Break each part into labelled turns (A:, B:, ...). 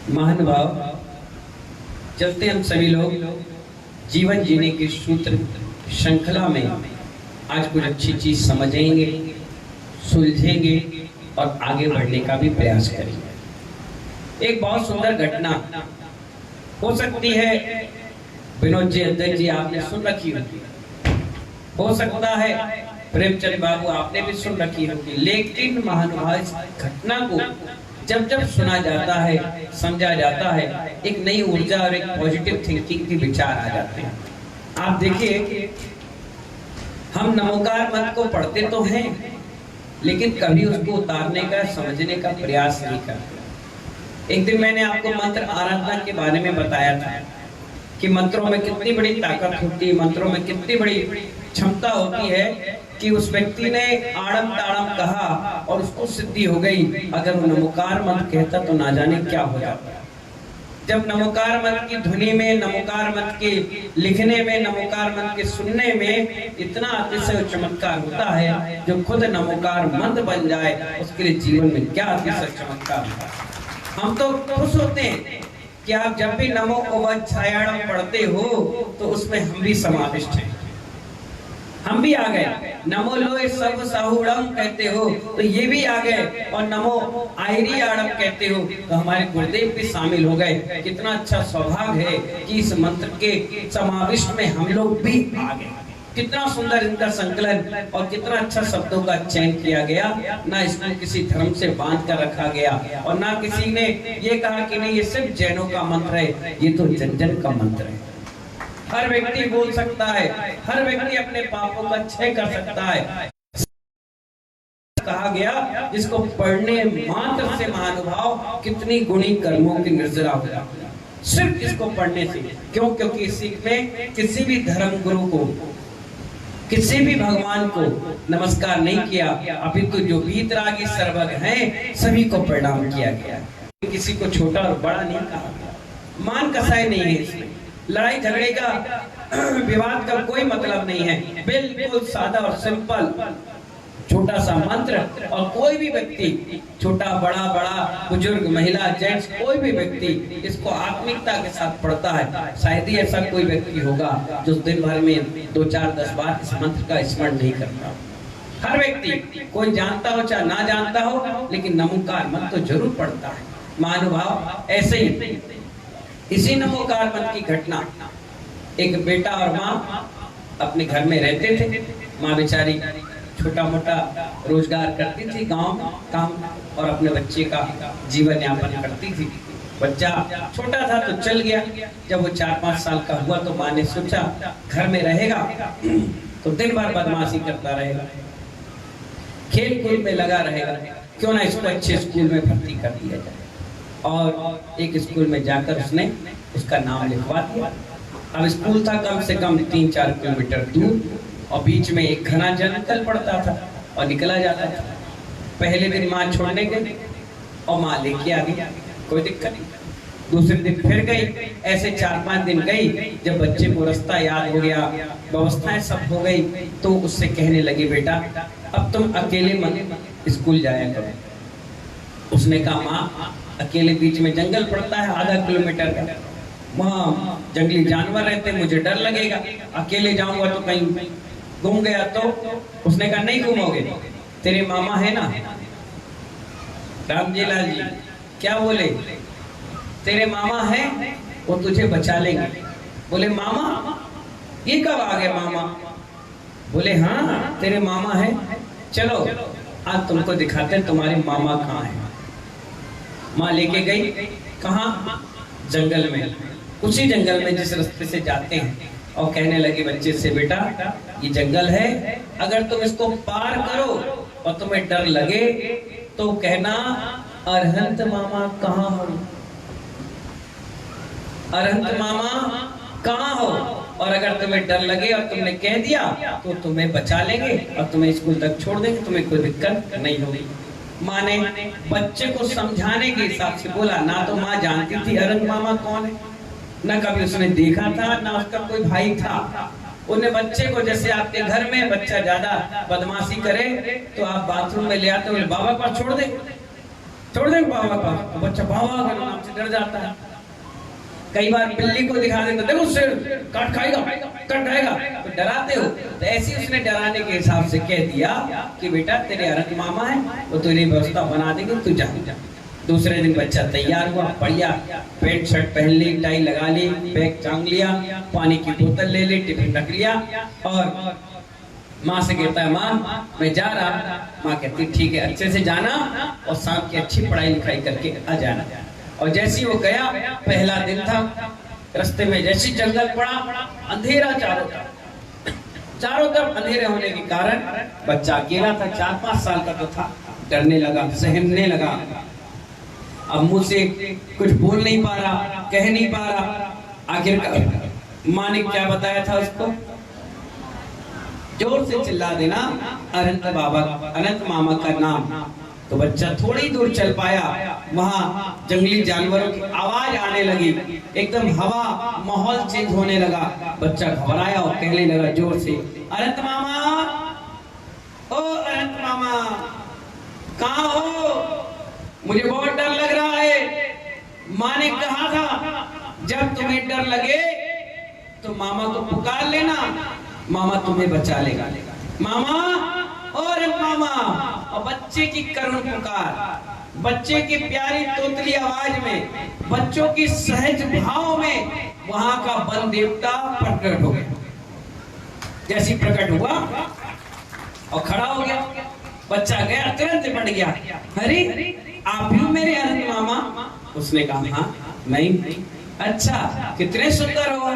A: महानुभाव, चलते हम सभी लोग जीवन जीने की सूत्र श्रृंखला में आज कुछ अच्छी चीज समझेंगे, सुलझेंगे और आगे बढ़ने का भी प्रयास करेंगे। एक बहुत सुंदर घटना हो सकती है विनोद जी, अध्यक्ष जी आपने सुन रखी होगी, हो सकता है प्रेमचंद बाबू आपने भी सुन रखी होगी, लेकिन महानुभाव इस घटना को जब जब सुना जाता है, समझा जाता है, एक नई ऊर्जा और एक पॉजिटिव थिंकिंग के विचार आ जाते हैं। आप देखिए, हम नमोकार मत को पढ़ते तो हैं, लेकिन कभी उसको उतारने का, समझने का प्रयास नहीं करते। एक दिन मैंने आपको मंत्र आराधना के बारे में बताया था कि मंत्रों में कितनी बड़ी ताकत होती है, मंत्रों में कितनी बड़ी क्षमता होती है कि उस व्यक्ति ने आड़म ताड़म कहा और उसको सिद्धि हो गई। अगर वो नमोकार मत कहता तो ना जाने क्या हो जाता। जब नमोकार मत की ध्वनि में, नमोकार मत के लिखने में, नमोकार मत के सुनने में इतना अतिशय चमत्कार होता है, जो खुद नमोकार मंद बन जाए उसके लिए जीवन में क्या अतिशय चमत्कार होता है। हम तो खुश होते हैं कि आप जब भी नमो ओवच्छायाणम पढ़ते हो तो उसमें हम भी समाविष्ट हैं, हम भी आ गए। नमो लोए सर्व साहुड़म कहते हो तो ये भी आ गए, और नमो आयरी आड़म कहते हो तो हमारे गुरुदेव भी शामिल हो गए। कितना अच्छा सौभाग्य है कि इस मंत्र के समाविष्ट में हम लोग भी आ गए। कितना सुंदर इनका संकलन और कितना अच्छा शब्दों का चयन किया गया। ना इसको किसी धर्म से बांध कर रखा गया और ना किसी ने ये कहा कि नहीं ये सिर्फ जैनों का मंत्र है, ये तो जन जन का मंत्र है। हर व्यक्ति बोल सकता है, हर व्यक्ति अपने पापों का क्षय कर सकता है। कहा गया जिसको पढ़ने मात्र से महानुभाव कितनी गुणी कर्मों की निर्जरा हो जाती है, सिर्फ इसको पढ़ने से। क्यों? क्योंकि इसी में किसी भी धर्म गुरु को, किसी भी भगवान को नमस्कार नहीं किया, अपितु जो वीतरागी सर्वज्ञ हैं सभी को प्रणाम किया गया। किसी को छोटा और बड़ा नहीं कहा गया, मान कसाई नहीं है इसमें, लड़ाई झगड़े का, विवाद का कोई मतलब नहीं है। बिल्कुल सादा और सिंपल छोटा सा मंत्र, और कोई भी व्यक्ति, छोटा बड़ा, बुजुर्ग, महिला, जेंट्स, कोई भी व्यक्ति इसको आत्मिकता के साथ पढ़ता है। शायद ही ऐसा कोई व्यक्ति होगा जो दिन भर में 2, 4, 10 बार इस मंत्र का स्मरण नहीं करता। हर व्यक्ति, कोई जानता हो चाहे ना जानता हो, लेकिन नमोकार मंत्र तो जरूर पढ़ता है। महानुभाव, ऐसे ही इसी नमोकार मंत्र की घटना, एक बेटा और माँ अपने घर में रहते थे। माँ बेचारी छोटा मोटा रोजगार करती थी, गांव काम, और अपने बच्चे का जीवन यापन करती थी। बच्चा छोटा था तो चल गया। जब वो 4-5 साल का हुआ तो माँ ने सोचा घर में रहेगा तो दिन भर बदमाशी करता रहेगा, खेल कूद में लगा रहेगा, क्यों ना इसको अच्छे स्कूल में भर्ती कर दिया जाए। और एक स्कूल में जाकर उसने उसका नाम लिखवा दिया। अब स्कूल था कम से कम 3-4 किलोमीटर दूर, और बीच में एक घना जंगल पड़ता था और निकला जाता था। पहले दिन माँ छोड़ने गई और माँ लेके आ गई, कोई दिक्कत नहीं। दूसरे दिन फिर गई, ऐसे 4-5 दिन गई। जब बच्चे को रास्ता याद हो गया, व्यवस्थाएं सब हो गई, तो उससे कहने लगी, बेटा अब तुम अकेले मत स्कूल जाया करो। उसने कहा, माँ अकेले बीच में जंगल पड़ता है आधा किलोमीटर का, वहाँ जंगली जानवर रहते, मुझे डर लगेगा, अकेले जाऊंगा तो कहीं घूम गया तो। उसने कहा, नहीं घूमोगे, तेरे मामा है ना रामजी लाल जी, क्या बोले, तेरे मामा है, वो तुझे बचा लेंगे। बोले मामा, ये कब आ गए मामा? बोले हाँ तेरे मामा है, चलो आज तुमको दिखाते हैं तुम्हारे मामा कहाँ है। माँ लेके गई, कहाँ? जंगल में, उसी जंगल में जिस रास्ते से जाते हैं, और कहने लगे बच्चे से, बेटा ये जंगल है, अगर तुम इसको पार करो और तुम्हें डर लगे तो कहना अरहंत मामा कहाँ हो, अरहंत मामा कहाँ हो। और अगर तुम्हें डर लगे और तुमने कह दिया तो तुम्हें बचा लेंगे और तुम्हें स्कूल तक छोड़ देंगे, तुम्हें कोई दिक्कत नहीं होगी। माँ ने बच्चे को समझाने के हिसाब से बोला। ना तो माँ जानती थी अरहंत मामा कौन है, ना कभी उसने देखा था, ना उसका कोई भाई था। उन्हें बच्चे को, जैसे आपके घर में बच्चा ज्यादा बदमाशी करे तो आप बाथरूम में ले आते हो, बाबा पास छोड़ दे, छोड़ दे बाबा का। तो बच्चा बाबा के नाम से डर जाता है। कई बार बिल्ली को दिखा देते, देखो शेर काट खाएगा, काट खाएगा, तो डराते हो। तो ऐसे उसने डराने के हिसाब से कह दिया कि बेटा तेरे अरंत मामा है, वो तेरी व्यवस्था बना देंगे, तू जा। दूसरे दिन बच्चा तैयार हुआ, बढ़िया पैंट शर्ट पहन ली, टाई लगा ली, बैग टांग लिया, पानी की बोतल ले ली, टिफिन रख लिया और माँ से कहता है माँ मैं जा रहा। माँ कहती ठीक है, अच्छे से जाना और शाम की अच्छी पढ़ाई लिखाई करके आ जाना। और जैसी वो गया, पहला दिन था, रास्ते में जैसी जंगल पड़ा, अंधेरा चारों तरफ अंधेरे होने के कारण बच्चा अकेला था, 4-5 साल का तो था, डरने लगा, सहमने लगा। अब मुंह से कुछ बोल नहीं पा रहा, कह नहीं पा रहा। आखिरकार माँ ने क्या बताया था उसको, जोर से चिल्ला देना अनंत बाबा, अनंत मामा का नाम। तो बच्चा थोड़ी दूर चल पाया, वहां जंगली जानवरों की आवाज आने लगी, एकदम हवा माहौल चेंज होने लगा। बच्चा घबराया और कहने लगा जोर से, अनंत मामा, ओ अनंत मामा, कहाँ हो? मुझे बहुत डर लग रहा है। माँ ने कहा था जब तुम्हें डर लगे तो मामा को पुकार लेना, मामा तुम्हें बचा लेगा। मामा और मामा, और बच्चे की करुण पुकार, बच्चे की प्यारी तोतली आवाज में, बच्चों की सहज भाव में वहां का वन देवता प्रकट हो गया। जैसी प्रकट हुआ और खड़ा हो गया, बच्चा गया, तुरंत बढ़ गया, अरे आप ही मेरे अनंत मामा? उसने कहा हाँ नहीं। अच्छा कितने सुंदर हो,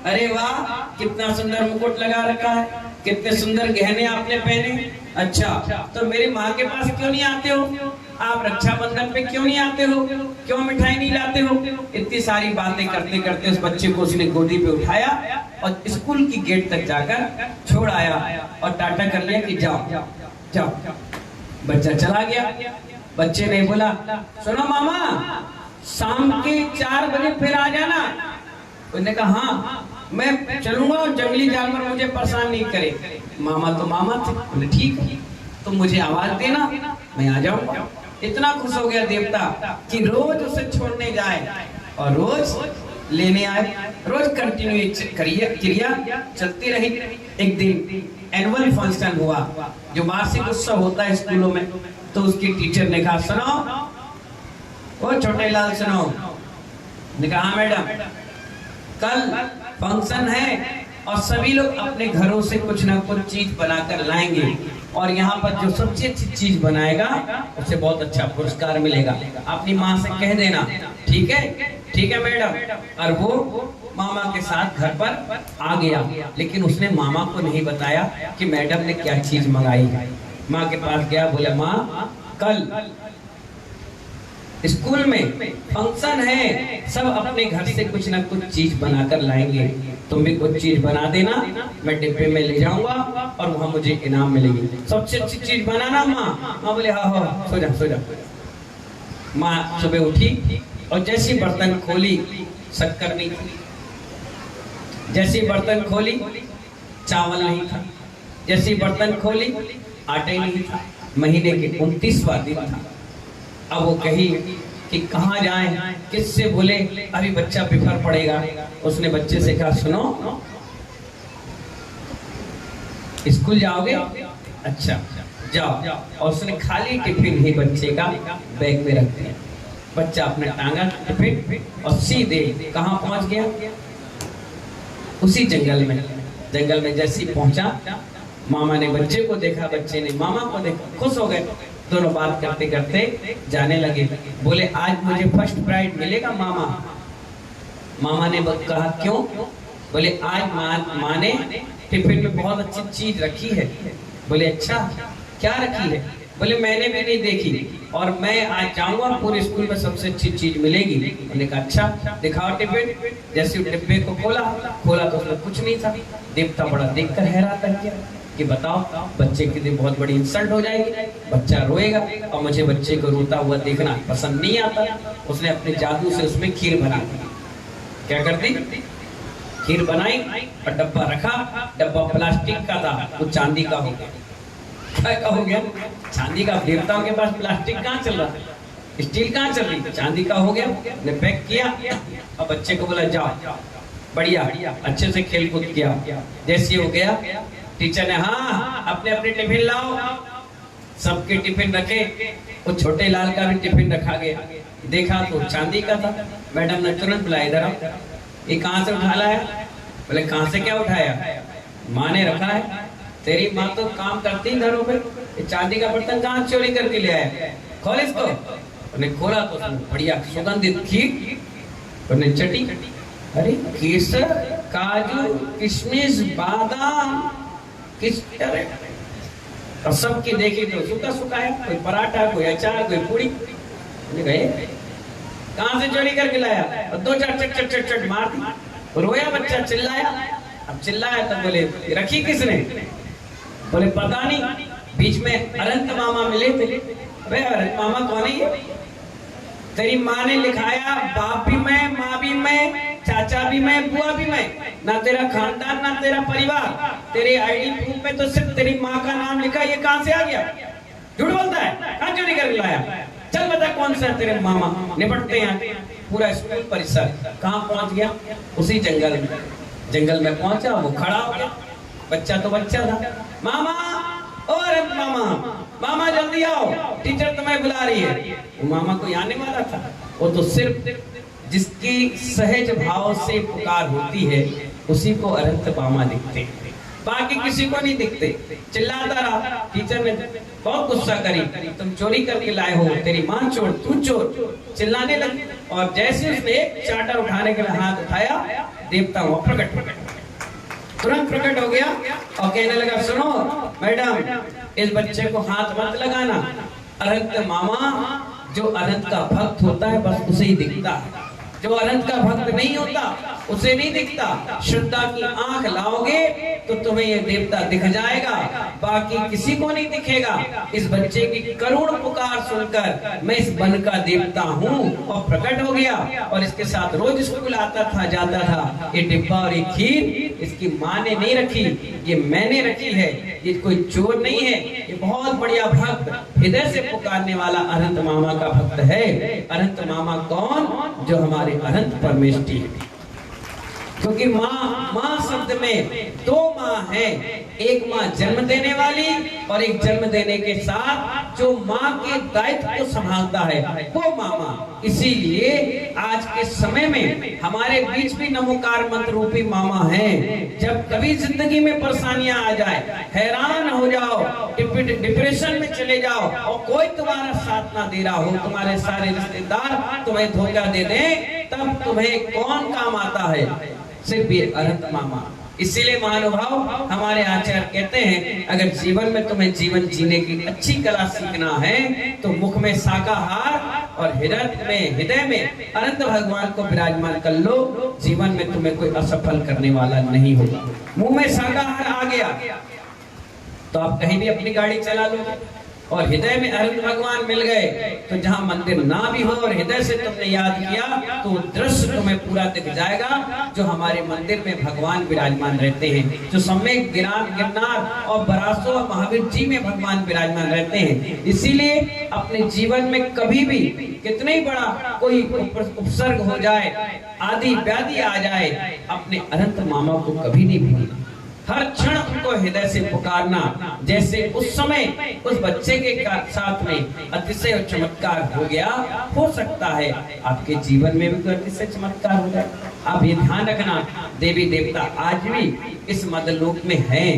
A: अरे वाह कितना सुंदर मुकुट लगा रखा है, कितने सुंदर गहने आपने पहने। अच्छा तो मेरी माँ के पास क्यों नहीं आते हो? आप रक्षाबंधन पे क्यों नहीं आते हो? क्यों मिठाई नहीं लाते हो? इतनी सारी बातें करते करते उस बच्चे को उसने गोदी पे उठाया और स्कूल की गेट तक जाकर छोड़ आया और टाटा कर लिया कि जाओ जाओ। बच्चा चला गया। बच्चे ने बोला सुनो मामा, शाम के 4 बजे फिर आ जाना। उसने कहा हाँ मैं चलूंगा और जंगली जानवर मुझे परेशान नहीं करे। मामा तो मामा थे, बोले ठीक है तुम मुझे आवाज देना, मैं आ जाऊंगा। इतना खुश हो गया देवता कि रोज उसे छोड़ने जाए और रोज लेने आए, रोज कंटिन्यू क्रिया चलती रही। एक दिन एनुअल फंक्शन हुआ, जो वार्षिक उत्सव होता है स्कूलों में। तो उसकी टीचर ने कहा सुनो ओ छोटे लाल सुनो। ने कहा मैडम कल फंक्शन है और सभी लोग अपने घरों से कुछ ना कुछ चीज बनाकर लाएंगे और यहाँ पर जो सबसे अच्छी चीज बनाएगा उसे बहुत अच्छा पुरस्कार मिलेगा। अपनी माँ से कह देना, ठीक है? ठीक है मैडम। और वो मामा के साथ घर पर आ गया, लेकिन उसने मामा को नहीं बताया कि मैडम ने क्या चीज मंगाई है। माँ के पास गया, बोले माँ कल स्कूल में फंक्शन है, सब अपने घर से कुछ ना कुछ चीज बनाकर लाएंगे, तुम भी कुछ चीज बना देना, मैं डिब्बे में ले जाऊंगा और वहां मुझे इनाम मिलेगी। सबसे अच्छी चीज बनाना माँ। माँ बोले हाँ हाँ सो जा सो जा। माँ सुबह उठी और जैसी बर्तन खोली शक्कर नहीं थी, जैसी बर्तन खोली चावल नहीं था, जैसी बर्तन खोली आटे नहीं था। महीने के 29वां दिन था। अब वो कही कि कहाँ जाएं, किससे बोले, अभी बच्चा बिफर पड़ेगा। उसने बच्चे से कहा सुनो स्कूल जाओगे? अच्छा जाओ। और उसने खाली टिफिन ही बच्चे का बैग में रख दिया। बच्चा अपने टांगा टिफिन और सीधे कहाँ पहुंच गया? उसी जंगल में। जंगल में जैसे ही पहुंचा, मामा ने बच्चे को देखा, बच्चे ने मामा को देखा, खुश हो गए। दोनों बात करते करते जाने लगे। बोले आज मुझे फर्स्ट प्राइज मिलेगा मामा। मामा ने कहा क्यों? बोले आज माँ ने टिफिन में बहुत अच्छी चीज रखी है। बोले अच्छा क्या रखी है? बोले मैंने भी नहीं देखी और मैं आज जाऊंगा, पूरे स्कूल में सबसे अच्छी चीज मिलेगी। मैंने कहा अच्छा दिखाओ टिफिन। जैसे डिब्बे को खोला तो उसमें कुछ नहीं था। देवता बड़ा देखकर हैरान रह गया कि बताओ बच्चे के लिए बहुत बड़ी इंसल्ट हो जाएगी, बच्चा रोएगा और मुझे बच्चे को रोता हुआ देखना पसंद नहीं आता। उसने अपने जादू से उसमें खीर बना दी। क्या कर दी? खीर बनाई और डब्बा रखा। डब्बा प्लास्टिक का था, वो चांदी का हो गया। क्या हो गया? चांदी का। देवताओं के पास प्लास्टिक कहाँ चल रहा था? स्टील कहाँ चल रही, चांदी का हो गया, ने पैक किया। अब बच्चे को बोला जाओ, बढ़िया अच्छे से खेल कूद किया। जैसे हो गया, टीचर ने हाँ अपने अपने टिफिन लाओ, सबके टिफिन रखे। वो छोटे लाल का भी टिफिन रखा गया। देखा तो चांदी का था। मैडम ने तुरंत बुलाया, इधर आओ, ये कहाँ से उठा लाया? बोले कहाँ से क्या उठाया, माँ ने रखा है। तेरी माँ तो काम करती घरों में, ये चांदी का बर्तन कहाँ चोरी करके ले आया? खोल इसको। उन्हें खोला तो बढ़िया सुगंधित खीर, उन्हें चटी, अरे केसर, काजू, किशमिश, बादाम, किस और सबकी देखी तो सूखा सूखा है, कोई पराठा, कोई अचार, कोई पूरी। गए कहाँ से चोरी करके लाया? और दो चार चट चट चट चट मार दी। रोया बच्चा, चिल्लाया। अब चिल्लाया तब बोले रखी किसने? बोले पता नहीं, बीच में अनंत मामा मिले थे। अरे अनंत मामा कौन है ये? तेरी माँ ने लिखाया, बाप भी मैं, माँ भी मैं, चाचा भी मैं, बुआ भी मैं, ना तेरा खानदान ना तेरा परिवार, तेरे आईडी प्रूफ में तो सिर्फ तेरी माँ का नाम लिखा। ये कहाँ से आ गया? झूठ बोलता है, कहाँ चोरी करके लाया? चल बता कौन सा है तेरे मामा। निपटते हैं। पूरा स्कूल परिसर कहाँ पहुंच गया? उसी जंगल में। जंगल में पहुंचा, वो खड़ा हो गया। बच्चा तो बच्चा था। मामा, और मामा, मामा जल्दी आओ, टीचर तुम्हें बुला रही है। वो मामा कोई आने वाला था? वो तो सिर्फ जिसकी सहज भाव से पुकार होती है उसी को अनंत मामा दिखते हैं, बाकी किसी को नहीं दिखते। चिल्लाता रहा। टीचर ने बहुत गुस्सा करी, तुम चोरी करके लाए हो, तेरी माँ चोर, तू चोर, चिल्लाने लगी। और जैसे उसने एक चाटा उठाने के लिए हाथ उठाया, देवता हुआ प्रकट, तुरंत प्रकट हो गया और कहने लगा, सुनो मैडम, इस बच्चे को हाथ मत लगाना। अनंत मामा जो अनंत का भक्त होता है बस उसे ही दिखता है, जो अनंत का भक्त नहीं होता उसे नहीं दिखता। श्रद्धा की आंख लाओगे तो तुम्हें ये देवता दिख जाएगा, बाकी किसी को नहीं दिखेगा। इस बच्चे की करुण पुकार सुनकर मैं इस वन का देवता हूँ और प्रकट हो गया। और इसके साथ रोज स्कूल आता था, जाता था। ये डिब्बा और ये खीर इसकी माँ ने नहीं रखी, ये मैंने रखी है। ये कोई चोर नहीं है, ये बहुत बढ़िया भक्त, हृदय से पुकारने वाला अनंत मामा का भक्त है। अनंत मामा कौन? जो हमारे अनंत परमेष्ठी है। क्योंकि माँ शब्द में दो माँ है, एक माँ जन्म देने वाली और एक जन्म देने के साथ जो माँ के दायित्व को संभालता है वो मामा। इसीलिए आज के समय में हमारे बीच भी नमोकार मंत्र रूपी मामा है। जब कभी जिंदगी में परेशानियां आ जाए, हैरान हो जाओ, डिप्रेशन में चले जाओ और कोई तुम्हारा साथ ना दे रहा हो, तुम्हारे सारे रिश्तेदार तुम्हें धोखा दे दें, तब तुम्हें कौन काम आता है? सिर्फ ये अनंत मामा। इसीलिए महानुभाव हमारे आचार्य कहते हैं, अगर जीवन में तुम्हें जीवन जीने की अच्छी कला सीखना है तो मुख में शाकाहार और हृदय में अनंत भगवान को विराजमान कर लो। जीवन में तुम्हें कोई असफल करने वाला नहीं होगा। मुंह में शाकाहार आ गया तो आप कहीं भी अपनी गाड़ी चला लो, और हृदय में अनंत भगवान मिल गए तो जहाँ मंदिर ना भी हो और हृदय से तुमने याद किया तो दृश्य तुम्हें पूरा दिख जाएगा। जो हमारे मंदिर में भगवान विराजमान रहते हैं, जो सम्यक गिरनार और बरासो और महावीर जी में भगवान विराजमान रहते हैं। इसीलिए अपने जीवन में कभी भी कितना ही बड़ा कोई उपसर्ग हो जाए, आदि व्याधि आ जाए, अपने अनंत मामा को कभी नहीं भूलना। हर क्षण उनको हृदय से पुकारना। जैसे उस समय उस बच्चे के साथ में अतिशय चमत्कार हो गया, हो सकता है आपके जीवन में भी कोई अतिशय चमत्कार हो जाए। आप ये ध्यान रखना, देवी देवता आज भी इस मदलोक में हैं।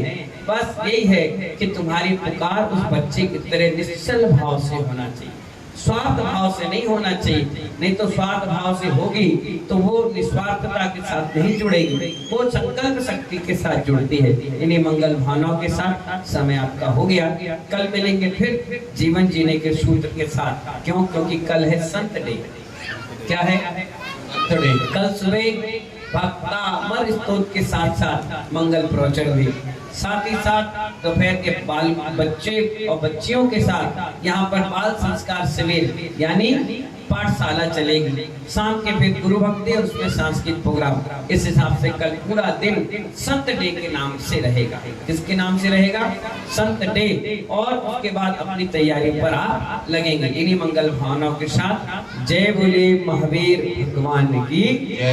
A: बस यही है कि तुम्हारी पुकार उस बच्चे की तरह निश्चल भाव से होना चाहिए, स्वार्थ भाव से नहीं होना चाहिए। नहीं तो स्वार्थ भाव से होगी तो वो निस्वार्थता के साथ नहीं जुड़ेगी, वो संकल्प शक्ति के साथ जुड़ती है। इन्हीं मंगल भावनाओं के साथ समय आपका हो गया। कल मिलेंगे फिर जीवन जीने के सूत्र के साथ। क्यों? क्योंकि कल है संत डे। क्या है? संत डे। कल सुबह भक्तामर स्तोत्र के साथ साथ मंगल प्रवचन भी, साथ ही साथ दोपहर के बाल बच्चे और बच्चियों के साथ यहाँ पर बाल संस्कार शिविर यानी पाठशाला चलेगी, शाम के फिर गुरु भक्ति और उसमें सांस्कृतिक प्रोग्राम। इस हिसाब से कल पूरा दिन संत डे के नाम से रहेगा। किसके नाम से रहेगा? संत डे। और उसके बाद अपनी तैयारी पर आप लगेंगे। इन्हीं मंगल भावनाओं के साथ जय बोले महावीर भगवान की।